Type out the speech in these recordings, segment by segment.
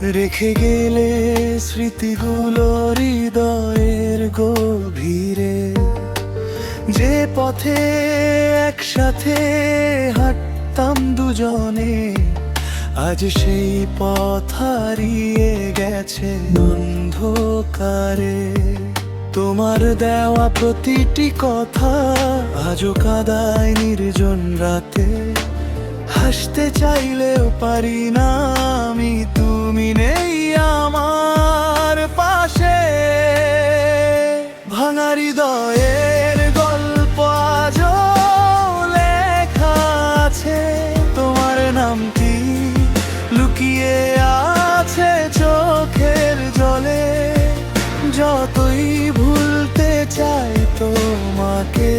রেখে গেলে স্মৃতিগুলো হৃদয়ের গভীরে, যে পথে একসাথে হাঁটতাম দুজনে, আজ সেই পথ হারিয়ে গেছে অন্ধকারে। তোমার দেওয়া প্রতিটি কথা আজও কাঁদায় নির্জন রাতে, হাসতে চাইলেও পারি না আমি, তুমি নেই আমার পাশে। ভাঙা হৃদয়ের গল্প আজও লেখা আছে, তোমার নামটি লুকিয়ে আছে চোখের জলে। যতই ভুলতে চাই তোমাকে,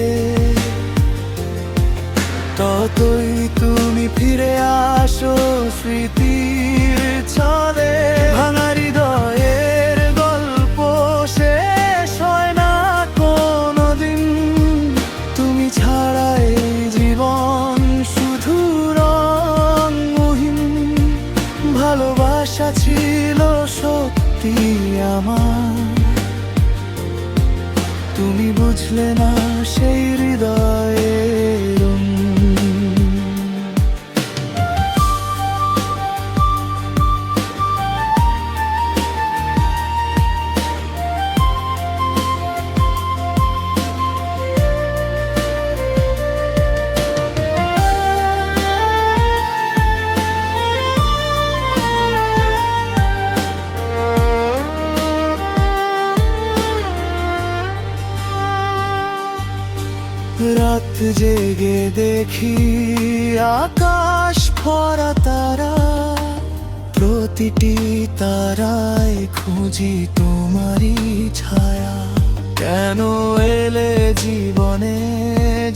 ততই তুমি ফিরে আসো স্মৃতির ছলে। ভাঙা হৃদয়ের গল্প শেষ হয় না কোনোদিন, তুমি ছাড়া এই জীবন শুধু রঙহীন। ভালোবাসা ছিল সত্যি আমার, তুমি বুঝলে না সেই হৃদয়ের রং। রাত জেগে দেখি আকাশ ভরা তারা, প্রতিটি তারায় খুঁজি তোমারই ছায়া। কেন এলে জীবনে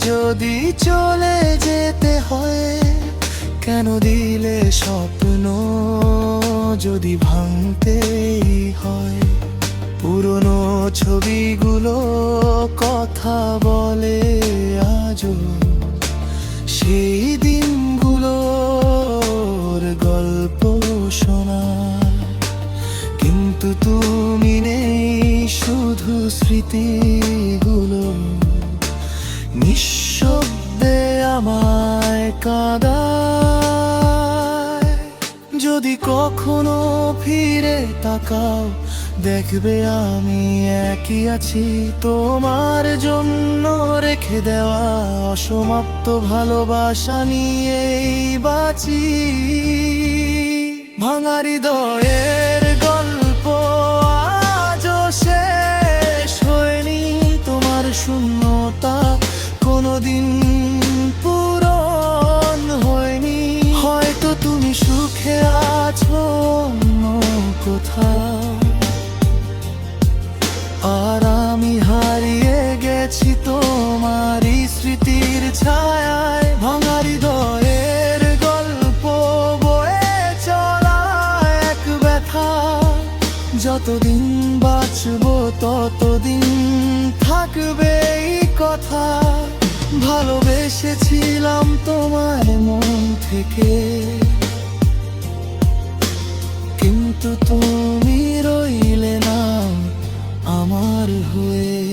যদি চলে যেতে হয়, কেন দিলে স্বপ্ন যদি ভাঙতেই হয়। পুরনো ছবিগুলো কথা বলে আজও, সেই দিনগুলোর গল্প শোনা। কিন্তু তুমি নেই, শুধু স্মৃতিগুলো নিঃশব্দে আমায় কাঁদায়। যদি কখনো ফিরে তাকাও, দেখবে আমি একই আছি, তোমার জন্য রেখে দেওয়া অসমাপ্ত ভালোবাসা নিয়েই বাঁচি। ভাঙা হৃদয়ের গল্প আজও শেষ হয়নি, তোমার শূন্যতা কোনোদিন পূরণ হয়নি। হয়তো তুমি সুখে আছো অন্য কোথাও, আর আমি হারিয়ে গেছি তোমারই স্মৃতির ছায়ায়। ভাঙা হৃদয়ের গল্প বয়ে চলা এক ব্যথা, যতদিন বাঁচবো ততদিন থাকবে এই কথা। ভালোবেসেছিলাম তোমায় মন থেকে, কিন্তু তুমি রইলে না আমার হয়ে।